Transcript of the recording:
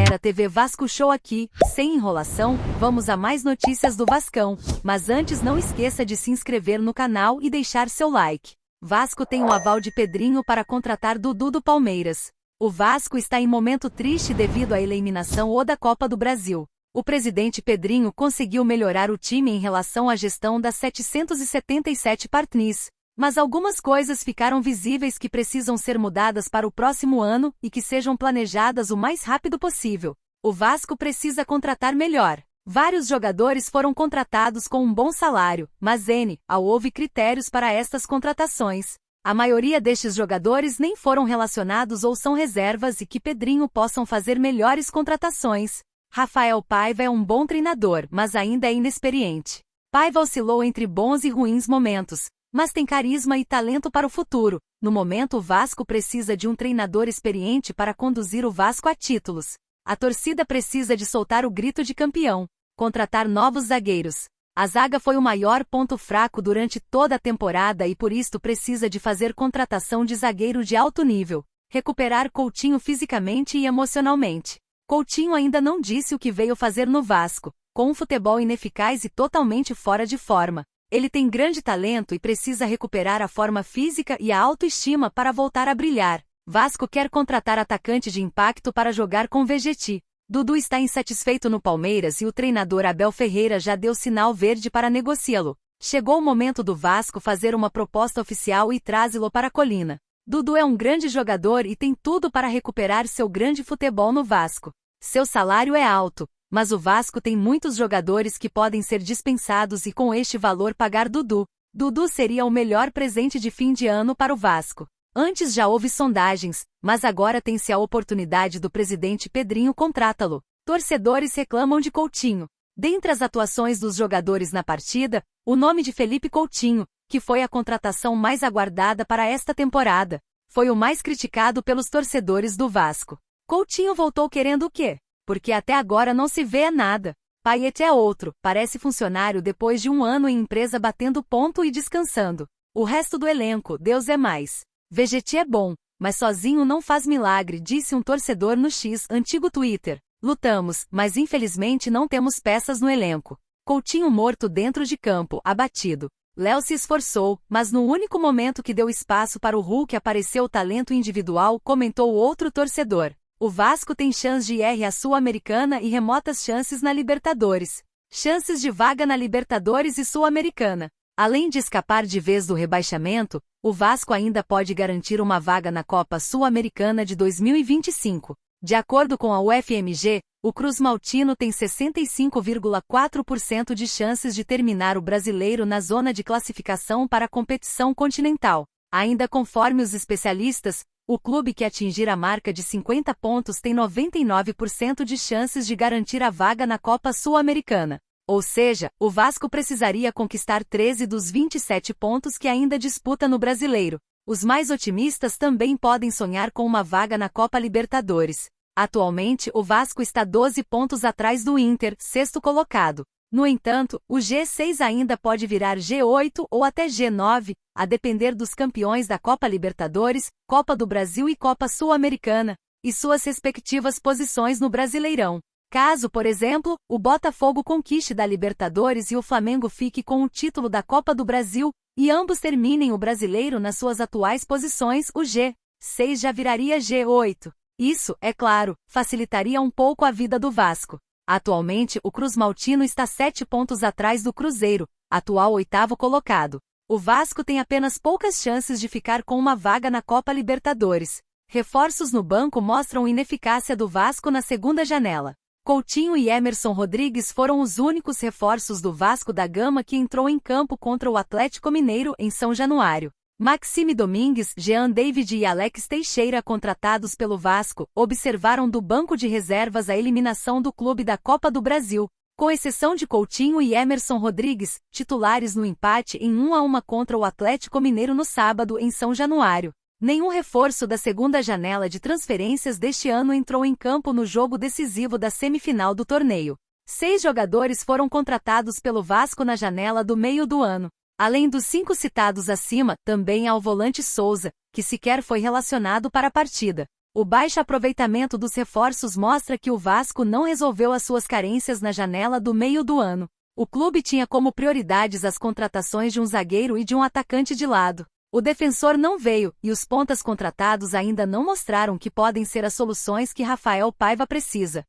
galera, TV Vasco Show aqui, sem enrolação, vamos a mais notícias do Vascão, mas antes não esqueça de se inscrever no canal e deixar seu like. Vasco tem o aval de Pedrinho para contratar Dudu do Palmeiras. O Vasco está em momento triste devido à eliminação da Copa do Brasil. O presidente Pedrinho conseguiu melhorar o time em relação à gestão das 777 partners. Mas algumas coisas ficaram visíveis que precisam ser mudadas para o próximo ano e que sejam planejadas o mais rápido possível. O Vasco precisa contratar melhor. Vários jogadores foram contratados com um bom salário, mas houve critérios para estas contratações. A maioria destes jogadores nem foram relacionados ou são reservas e que Pedrinho possam fazer melhores contratações. Rafael Paiva é um bom treinador, mas ainda é inexperiente. Paiva oscilou entre bons e ruins momentos, mas tem carisma e talento para o futuro. No momento, o Vasco precisa de um treinador experiente para conduzir o Vasco a títulos. A torcida precisa de soltar o grito de campeão, contratar novos zagueiros. A zaga foi o maior ponto fraco durante toda a temporada e por isto precisa de fazer contratação de zagueiro de alto nível, recuperar Coutinho fisicamente e emocionalmente. Coutinho ainda não disse o que veio fazer no Vasco, com um futebol ineficaz e totalmente fora de forma. Ele tem grande talento e precisa recuperar a forma física e a autoestima para voltar a brilhar. Vasco quer contratar atacante de impacto para jogar com Vegetti. Dudu está insatisfeito no Palmeiras e o treinador Abel Ferreira já deu sinal verde para negociá-lo. Chegou o momento do Vasco fazer uma proposta oficial e trazê-lo para a Colina. Dudu é um grande jogador e tem tudo para recuperar seu grande futebol no Vasco. Seu salário é alto, mas o Vasco tem muitos jogadores que podem ser dispensados e com este valor pagar Dudu. Dudu seria o melhor presente de fim de ano para o Vasco. Antes já houve sondagens, mas agora tem-se a oportunidade do presidente Pedrinho contratá-lo. Torcedores reclamam de Coutinho. Dentre as atuações dos jogadores na partida, o nome de Felipe Coutinho, que foi a contratação mais aguardada para esta temporada, foi o mais criticado pelos torcedores do Vasco. Coutinho voltou querendo o quê? Porque até agora não se vê nada. Payet é outro, parece funcionário depois de um ano em empresa batendo ponto e descansando. O resto do elenco, Deus é mais. Vegetti é bom, mas sozinho não faz milagre, disse um torcedor no X, antigo Twitter. Lutamos, mas infelizmente não temos peças no elenco. Coutinho morto dentro de campo, abatido. Léo se esforçou, mas no único momento que deu espaço para o Hulk apareceu o talento individual, comentou outro torcedor. O Vasco tem chance de ir à Sul-Americana e remotas chances na Libertadores. Chances de vaga na Libertadores e Sul-Americana. Além de escapar de vez do rebaixamento, o Vasco ainda pode garantir uma vaga na Copa Sul-Americana de 2025. De acordo com a UFMG, o Cruz Maltino tem 65,4% de chances de terminar o brasileiro na zona de classificação para a competição continental. Ainda conforme os especialistas, o clube que atingir a marca de 50 pontos tem 99% de chances de garantir a vaga na Copa Sul-Americana. Ou seja, o Vasco precisaria conquistar 13 dos 27 pontos que ainda disputa no Brasileiro. Os mais otimistas também podem sonhar com uma vaga na Copa Libertadores. Atualmente, o Vasco está 12 pontos atrás do Inter, sexto colocado. No entanto, o G6 ainda pode virar G8 ou até G9, a depender dos campeões da Copa Libertadores, Copa do Brasil e Copa Sul-Americana, e suas respectivas posições no Brasileirão. Caso, por exemplo, o Botafogo conquiste da Libertadores e o Flamengo fique com o título da Copa do Brasil, e ambos terminem o Brasileiro nas suas atuais posições, o G6 já viraria G8. Isso, é claro, facilitaria um pouco a vida do Vasco. Atualmente, o Cruz Maltino está 7 pontos atrás do Cruzeiro, atual oitavo colocado. O Vasco tem apenas poucas chances de ficar com uma vaga na Copa Libertadores. Reforços no banco mostram ineficácia do Vasco na segunda janela. Coutinho e Emerson Rodrigues foram os únicos reforços do Vasco da Gama que entrou em campo contra o Atlético Mineiro em São Januário. Maxime Domingues, Jean David e Alex Teixeira, contratados pelo Vasco, observaram do banco de reservas a eliminação do clube da Copa do Brasil, com exceção de Coutinho e Emerson Rodrigues, titulares no empate em 1-1 contra o Atlético Mineiro no sábado em São Januário. Nenhum reforço da segunda janela de transferências deste ano entrou em campo no jogo decisivo da semifinal do torneio. 6 jogadores foram contratados pelo Vasco na janela do meio do ano. Além dos 5 citados acima, também há o volante Souza, que sequer foi relacionado para a partida. O baixo aproveitamento dos reforços mostra que o Vasco não resolveu as suas carências na janela do meio do ano. O clube tinha como prioridades as contratações de um zagueiro e de um atacante de lado. O defensor não veio, e os pontas contratados ainda não mostraram que podem ser as soluções que Rafael Paiva precisa.